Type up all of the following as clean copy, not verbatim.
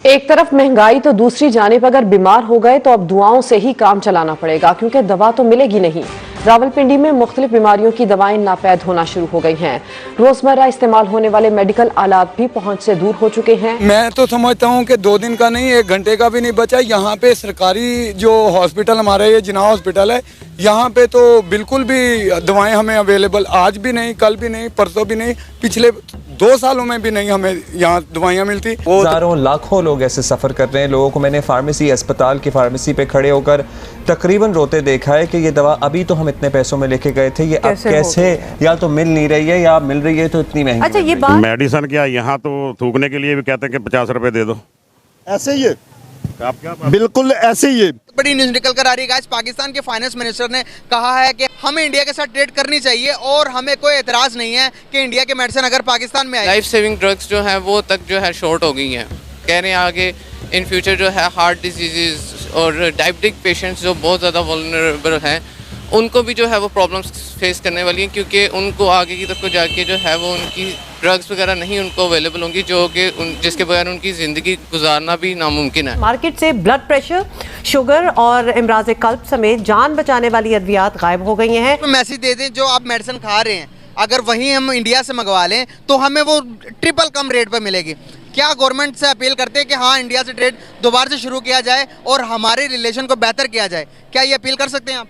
एक तरफ महंगाई तो दूसरी जानिब अगर बीमार हो गए तो अब दुआओं से ही काम चलाना पड़ेगा, क्योंकि दवा तो मिलेगी नहीं। रावलपिंडी में मुख्तलिफ बीमारियों की दवाएं नापैद होना शुरू हो गई हैं। रोजमर्रा इस्तेमाल होने वाले मेडिकल आलात भी पहुंच से दूर हो चुके हैं। मैं तो समझता हूं कि 2 दिन का नहीं, 1 घंटे का भी नहीं बचा। यहाँ पे सरकारी जो हॉस्पिटल हमारे ये जिना हॉस्पिटल है, यहाँ पे तो बिल्कुल भी दवाएं हमें अवेलेबल आज भी नहीं, कल भी नहीं, परसों भी नहीं, पिछले 2 सालों में भी नहीं हमें यहाँ दवाइयाँ मिलती। हजारों लाखों लोग ऐसे सफ़र कर रहे हैं। लोगों को मैंने फार्मेसी, अस्पताल की फार्मेसी पे खड़े होकर तकरीबन रोते देखा है कि ये दवा अभी तो हम इतने पैसों में लेके गए थे, ये अब कैसे या तो मिल नहीं रही है या मिल रही है तो इतनी महंगी। अच्छा, ये बात मेडिसिन क्या यहाँ तो थूकने के लिए भी कहते हैं कि 50 रुपए दे दो। ऐसे ही है, आप क्या बिल्कुल ऐसे ही है। बड़ी न्यूज निकल कर आ रही है गाइस। पाकिस्तान के फाइनेंस मिनिस्टर ने कहा है कि हमें इंडिया के साथ ट्रेड करनी चाहिए और हमें कोई एतराज नहीं है कि इंडिया के मेडिसिन अगर पाकिस्तान में आए। लाइफ सेविंग ड्रग्स जो है वो तक जो है शॉर्ट हो गई हैं। कह रहे हैं आगे इन फ्यूचर जो है हार्ट डिजीज़ और डायबिटिक पेशेंट्स जो बहुत ज़्यादा वल्नरेबल हैं, उनको भी जो है वो प्रॉब्लम्स फेस करने वाली हैं, क्योंकि उनको आगे की तरफ को जाके जो है वो उनकी ड्रग्स वगैरह नहीं उनको अवेलेबल होंगी, जो कि जिसके बगैर उनकी ज़िंदगी गुजारना भी नामुमकिन है। मार्केट से ब्लड प्रेशर, शुगर और इमराज कल्ब समेत जान बचाने वाली अद्वियात गायब हो गई हैं। मैसेज दे दें जो आप मेडिसिन खा रहे हैं, अगर वहीं हम इंडिया से मंगवा लें तो हमें वो ट्रिपल कम रेट पर मिलेगी। क्या गवर्नमेंट से अपील करते हैं कि हाँ, इंडिया से ट्रेड दोबारा से शुरू किया जाए और हमारे रिलेशन को बेहतर किया जाए। क्या ये अपील कर सकते हैं आप?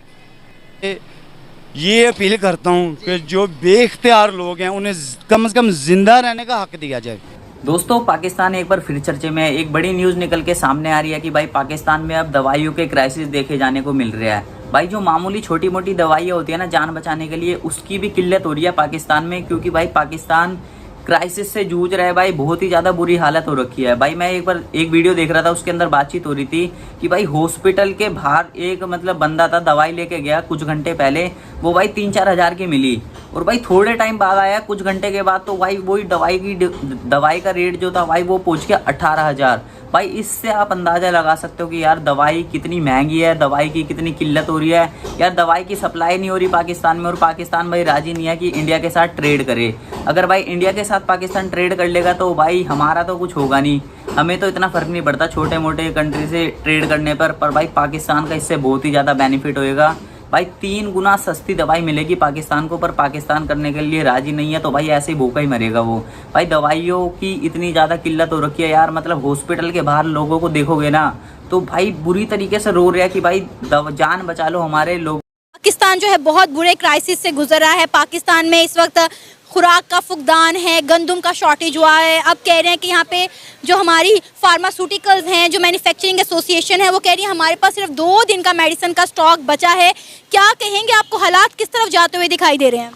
ये अपील करता हूँ कि जो बेख्तियार लोग हैं उन्हें कम से कम जिंदा रहने का हक दिया जाए। दोस्तों, पाकिस्तान एक बार फिर चर्चे में है। एक बड़ी न्यूज़ निकल के सामने आ रही है कि भाई पाकिस्तान में अब दवाइयों के क्राइसिस देखे जाने को मिल रहा है। भाई जो मामूली छोटी मोटी दवाइयाँ होती है ना जान बचाने के लिए, उसकी भी किल्लत हो रही है पाकिस्तान में, क्योंकि भाई पाकिस्तान क्राइसिस से जूझ रहा है। भाई बहुत ही ज़्यादा बुरी हालत हो रखी है। भाई मैं एक वीडियो देख रहा था, उसके अंदर बातचीत हो रही थी कि भाई हॉस्पिटल के बाहर एक बंदा था, दवाई लेके गया कुछ घंटे पहले, वो भाई 3-4 हज़ार की मिली, और भाई थोड़े टाइम बाद आया कुछ घंटे के बाद तो भाई वही दवाई का रेट जो था भाई वो पहुंच गया 18,000। भाई इससे आप अंदाज़ा लगा सकते हो कि यार दवाई कितनी महंगी है, दवाई की कितनी किल्लत हो रही है। यार दवाई की सप्लाई नहीं हो रही पाकिस्तान में, और पाकिस्तान भाई राजी नहीं है कि इंडिया के साथ ट्रेड करे। अगर भाई इंडिया के साथ पाकिस्तान ट्रेड कर लेगा तो भाई हमारा तो कुछ होगा नहीं, हमें तो इतना फ़र्क नहीं पड़ता छोटे मोटे कंट्री से ट्रेड करने पर भाई पाकिस्तान का इससे बहुत ही ज़्यादा बेनिफिट होएगा। भाई 3 गुना सस्ती दवाई मिलेगी पाकिस्तान को, पर पाकिस्तान करने के लिए राजी नहीं है, तो भाई ऐसे ही भूखा ही मरेगा वो। भाई दवाइयों की इतनी ज़्यादा किल्लत हो रखी है यार, मतलब हॉस्पिटल के बाहर लोगों को देखोगे ना तो भाई बुरी तरीके से रो रहा है कि भाई जान बचा लो हमारे लोग। पाकिस्तान जो है बहुत बुरे क्राइसिस से गुजर रहा है। पाकिस्तान में इस वक्त खुराक का फुकदान है, गंदम का शॉर्टेज हुआ है। अब कह रहे हैं कि यहाँ पे जो हमारी फार्मास्यूटिकल्स हैं, जो मैन्युफैक्चरिंग एसोसिएशन है, वो कह रही है हमारे पास सिर्फ 2 दिन का मेडिसिन का स्टॉक बचा है। क्या कहेंगे, आपको हालात किस तरफ जाते हुए दिखाई दे रहे हैं?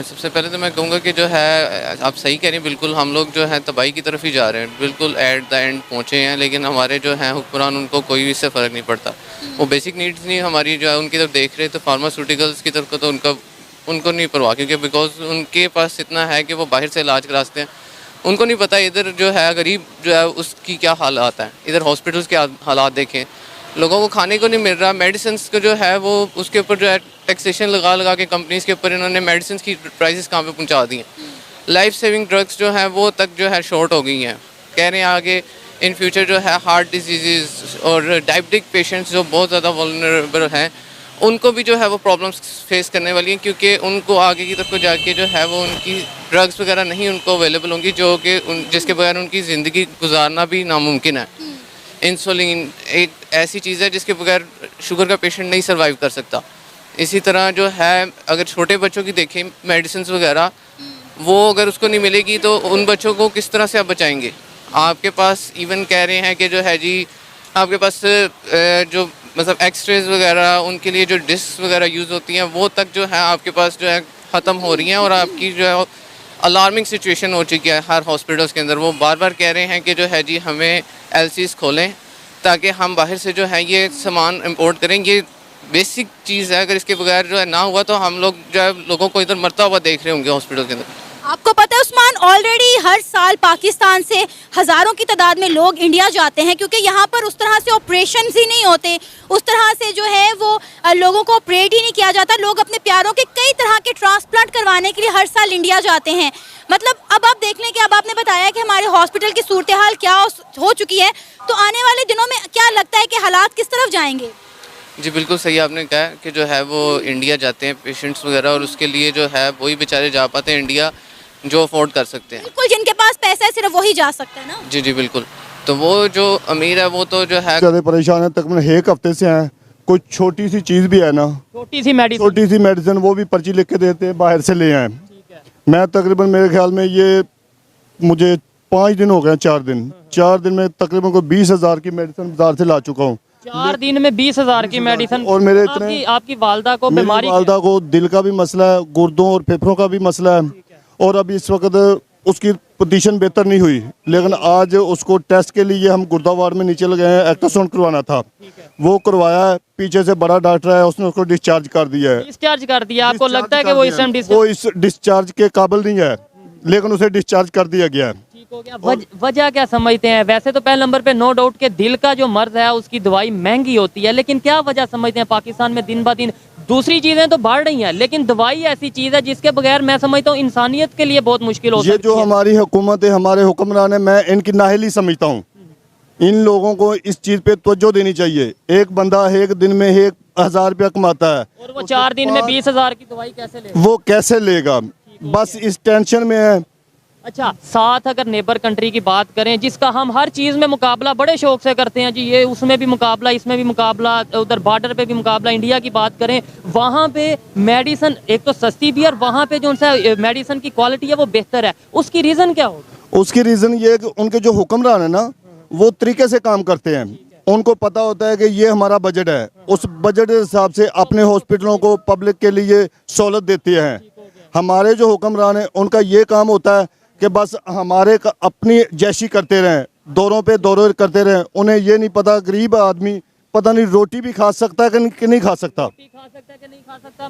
सबसे पहले तो मैं कहूँगा कि जो है आप सही कह रही हैं, बिल्कुल हम लोग जो है तबाही की तरफ ही जा रहे हैं, बिल्कुल एट द एंड पहुँचे हैं, लेकिन हमारे जो हैं हुक्मरान उनको कोई इससे फ़र्क नहीं पड़ता। वो बेसिक नीड्स नहीं हमारी जो है उनकी तरफ देख रहे, तो फार्मास्यूटिकल्स की तरफ तो उनको नहीं परवाह, क्योंकि बिकॉज उनके पास इतना है कि वो बाहर से इलाज करा सकते हैं। उनको नहीं पता इधर जो है गरीब जो है उसकी क्या हालात हैं। इधर हॉस्पिटल्स के हालात देखें, लोगों को खाने को नहीं मिल रहा, मेडिसिन को जो है वो उसके ऊपर जो है टैक्सेशन लगा के कंपनीज़ के ऊपर इन्होंने मेडिसिन की प्राइसेस कहाँ पे पहुँचा दी हैं। लाइफ सेविंग ड्रग्स जो है वो तक जो है शॉर्ट हो गई हैं। कह रहे हैं आगे इन फ्यूचर जो है हार्ट डिजीज़ और डायबिटिक पेशेंट्स जो बहुत ज़्यादा वल्नरेबल हैं, उनको भी जो है वो प्रॉब्लम्स फेस करने वाली हैं, क्योंकि उनको आगे की तरफ को जाके जो है वो उनकी ड्रग्स वगैरह नहीं उनको अवेलेबल होंगी, जो कि जिसके बगैर उनकी ज़िंदगी गुजारना भी नामुमकिन है। इंसुलिन एक ऐसी चीज़ है जिसके बगैर शुगर का पेशेंट नहीं सर्वाइव कर सकता। इसी तरह जो है अगर छोटे बच्चों की देखें मेडिसिन वगैरह, वो अगर उसको नहीं मिलेगी तो उन बच्चों को किस तरह से आप बचाएंगे। आपके पास इवन कह रहे हैं कि जो है जी आपके पास जो मतलब एक्सरेज वगैरह उनके लिए जो डिस्क वगैरह यूज़ होती हैं वो तक जो है आपके पास जो है ख़त्म हो रही हैं, और आपकी जो है अलार्मिंग सिचुएशन हो चुकी है हर हॉस्पिटल्स के अंदर। वो बार बार कह रहे हैं कि जो है जी हमें LCs खोलें ताकि हम बाहर से जो है ये सामान इंपोर्ट करें। ये बेसिक चीज़ है, अगर इसके बगैर जो है ना हुआ तो हम लोग जो है लोगों को इधर मरता हुआ देख रहे होंगे हॉस्पिटल के अंदर। आपको पता है उस्मान, ऑलरेडी हर साल पाकिस्तान से हज़ारों की तादाद में लोग इंडिया जाते हैं क्योंकि यहाँ पर उस तरह से ऑपरेशन ही नहीं होते, उस तरह से जो है वो लोगों को ऑपरेट ही नहीं किया जाता। लोग अपने प्यारों के कई तरह के ट्रांसप्लांट करवाने के लिए हर साल इंडिया जाते हैं। मतलब अब आप देख लें कि अब आपने बताया कि हमारे हॉस्पिटल की सूरत हाल क्या हो चुकी है, तो आने वाले दिनों में क्या लगता है कि हालात किस तरफ जाएंगे? जी बिल्कुल सही आपने कहा कि जो है वो इंडिया जाते हैं पेशेंट्स वगैरह, और उसके लिए जो है वही बेचारे जा पाते हैं इंडिया जो अफोर्ड कर सकते हैं। बिल्कुल, जिनके पास पैसा है सिर्फ वही जा सकता है ना। जी जी बिल्कुल। तो वो जो अमीर है वो तो जो है ज़्यादा परेशान है, तकरीबन एक हफ्ते से हैं। कोई छोटी सी चीज़ भी है ना, छोटी सी मेडिसिन वो भी पर्ची लिख के देते हैं, बाहर से ले आए। मैं तकरीबन मेरे ख्याल में ये मुझे 5 दिन हो गए, 4 दिन में तकरीबन को 20,000 की मेडिसिन बाजार से ला चुका हूँ। 4 दिन में 20,000 की मेडिसिन। और मेरे इतने आपकी वालदा को बीमारी, वालदा को दिल का भी मसला है, गुर्दों और फेफड़ों का भी मसला है, और अभी इस वक्त उसकी पोजीशन बेहतर नहीं हुई, लेकिन आज उसको टेस्ट के लिए हम गुर्दा वार्ड में नीचे लगे हैं, अल्ट्रासाउंड करवाना था, वो करवाया है। पीछे से बड़ा डॉक्टर है, उसने उसको डिस्चार्ज कर दिया है। आपको लगता है कि वो इस डिस्चार्ज के काबिल नहीं है, लेकिन उसे डिस्चार्ज कर दिया गया है। वजह क्या समझते हैं? वैसे तो पहले नंबर पे नो डाउट के दिल का जो मर्ज है उसकी दवाई महंगी होती है, लेकिन क्या वजह समझते हैं पाकिस्तान में दिन ब दिन दूसरी चीजें तो बढ़ रही हैं, लेकिन दवाई ऐसी चीज है जिसके बगैर मैं समझता हूँ इंसानियत के लिए बहुत मुश्किल होता है। ये जो हमारी हुकूमत है, हमारे हुक्मरान है, मैं इनकी नाअहली समझता हूँ। इन लोगों को इस चीज पे तवज्जो देनी चाहिए। एक बंदा एक दिन में 1,000 रुपया कमाता है, और वो 4 दिन में 20,000 की दवाई कैसे लेगा? वो कैसे लेगा? बस इस टेंशन में है। अच्छा, साथ अगर नेबर कंट्री की बात करें जिसका हम हर चीज़ में मुकाबला बड़े शौक से करते हैं जी, ये उसमें भी मुकाबला, इसमें भी मुकाबला, उधर बॉर्डर पे भी मुकाबला, इंडिया की बात करें वहाँ पे मेडिसिन एक तो सस्ती भी है और वहाँ पे जो सा मेडिसिन की क्वालिटी है वो बेहतर है। उसकी रीज़न क्या होगा? उसकी रीज़न ये है कि उनके जो हुक्मरान है ना, वो तरीके से काम करते हैं। उनको पता होता है कि ये हमारा बजट है, उस बजट के हिसाब से अपने हॉस्पिटलों को पब्लिक के लिए सहूलत देते हैं। हमारे जो हुक्मरान है उनका ये काम होता है कि बस हमारे अपनी जैशी करते रहें, दौरों पे दौरे करते रहें। उन्हें ये नहीं पता गरीब आदमी पता नहीं रोटी भी खा सकता है कि नहीं खा सकता,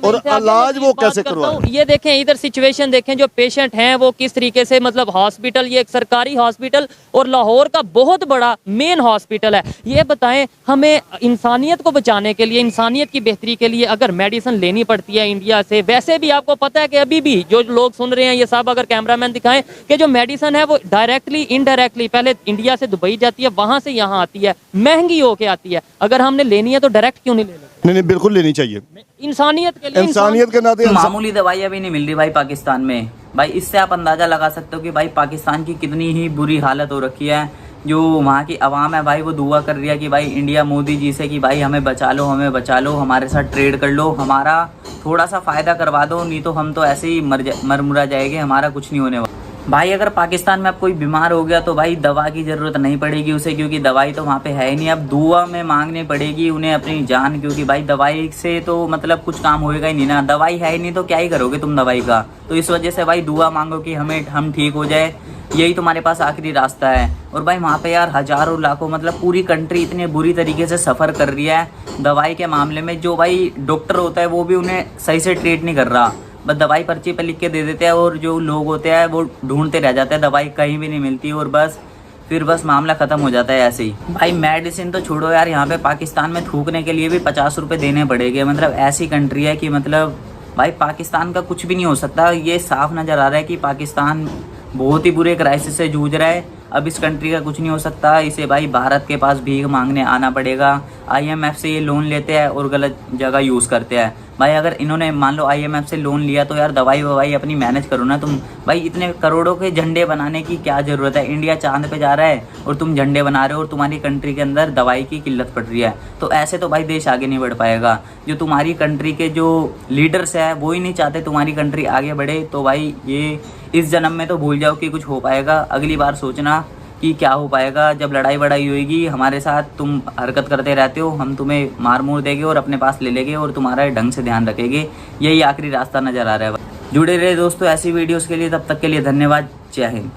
और इलाज वो कैसे करवाए। ये देखें, इधर सिचुएशन देखें, जो पेशेंट हैं वो किस तरीके से, मतलब हॉस्पिटल, ये एक सरकारी हॉस्पिटल और लाहौर का बहुत बड़ा मेन हॉस्पिटल है। ये बताएं, हमें इंसानियत को बचाने के लिए, इंसानियत की बेहतरी के लिए अगर मेडिसिन लेनी पड़ती है इंडिया से, वैसे भी आपको पता है कि अभी भी जो लोग सुन रहे हैं ये सब, अगर कैमरामैन दिखाएं कि जो मेडिसिन है वो डायरेक्टली इनडायरेक्टली पहले इंडिया से दुबई जाती है, वहां से यहाँ आती है, महंगी होके आती है। अगर हमने लेनी है तो डायरेक्ट क्यों नहीं ले लेते? नहीं, बिल्कुल लेनी चाहिए। इंसानियत के लिए, इंसानियत के नाते मामूली दवाई अभी नहीं मिल रही भाई पाकिस्तान में। भाई इससे आप अंदाजा लगा सकते हो कि भाई पाकिस्तान की कितनी ही बुरी हालत हो रखी है। जो वहाँ की आवाम है भाई वो दुआ कर रही है कि भाई इंडिया मोदी जी से कि भाई हमें बचा लो, हमें बचा लो, हमारे साथ ट्रेड कर लो, हमारा थोड़ा सा फ़ायदा करवा दो, नहीं तो हम तो ऐसे ही मर मुरा जाएंगे, हमारा कुछ नहीं होने वाला। भाई अगर पाकिस्तान में अब कोई बीमार हो गया तो भाई दवा की ज़रूरत नहीं पड़ेगी उसे, क्योंकि दवाई तो वहाँ पे है ही नहीं। अब दुआ में मांगनी पड़ेगी उन्हें अपनी जान, क्योंकि भाई दवाई से तो मतलब कुछ काम होएगा ही नहीं ना। दवाई है ही नहीं तो क्या ही करोगे तुम दवाई का। तो इस वजह से भाई दुआ मांगो कि हम ठीक हो जाए, यही तुम्हारे पास आखिरी रास्ता है। और भाई वहाँ पे यार हज़ारों लाखों, मतलब पूरी कंट्री इतने बुरी तरीके से सफ़र कर रही है दवाई के मामले में। जो भाई डॉक्टर होता है वो भी उन्हें सही से ट्रीट नहीं कर रहा, बस दवाई पर्ची पे लिख के दे देते हैं, और जो लोग होते हैं वो ढूंढते रह जाते हैं, दवाई कहीं भी नहीं मिलती, और फिर मामला ख़त्म हो जाता है ऐसे ही। भाई मेडिसिन तो छोड़ो यार, यहाँ पे पाकिस्तान में थूकने के लिए भी 50 रुपये देने पड़ेंगे। मतलब ऐसी कंट्री है कि मतलब भाई पाकिस्तान का कुछ भी नहीं हो सकता। ये साफ नज़र आ रहा है कि पाकिस्तान बहुत ही बुरे क्राइसिस से जूझ रहा है। अब इस कंट्री का कुछ नहीं हो सकता, इसे भाई भारत के पास भीख मांगने आना पड़ेगा। IMF से ये लोन लेते हैं और गलत जगह यूज़ करते हैं। भाई अगर इन्होंने मान लो IMF से लोन लिया तो यार दवाई ववाई अपनी मैनेज करो ना तुम। भाई इतने करोड़ों के झंडे बनाने की क्या ज़रूरत है? इंडिया चांद पे जा रहा है और तुम झंडे बना रहे हो, और तुम्हारी कंट्री के अंदर दवाई की किल्लत पड़ रही है। तो ऐसे तो भाई देश आगे नहीं बढ़ पाएगा। जो तुम्हारी कंट्री के जो लीडर्स हैं वो ही नहीं चाहते तुम्हारी कंट्री आगे बढ़े, तो भाई ये इस जन्म में तो भूल जाओ कि कुछ हो पाएगा। अगली बार सोचना कि क्या हो पाएगा। जब लड़ाई बड़ाई होएगी हमारे साथ, तुम हरकत करते रहते हो, हम तुम्हें मार मूर देंगे और अपने पास ले लेंगे और तुम्हारा ढंग से ध्यान रखेंगे। यही आखिरी रास्ता नज़र आ रहा है। जुड़े रहे दोस्तों ऐसी वीडियोस के लिए, तब तक के लिए धन्यवाद। जय हिंद।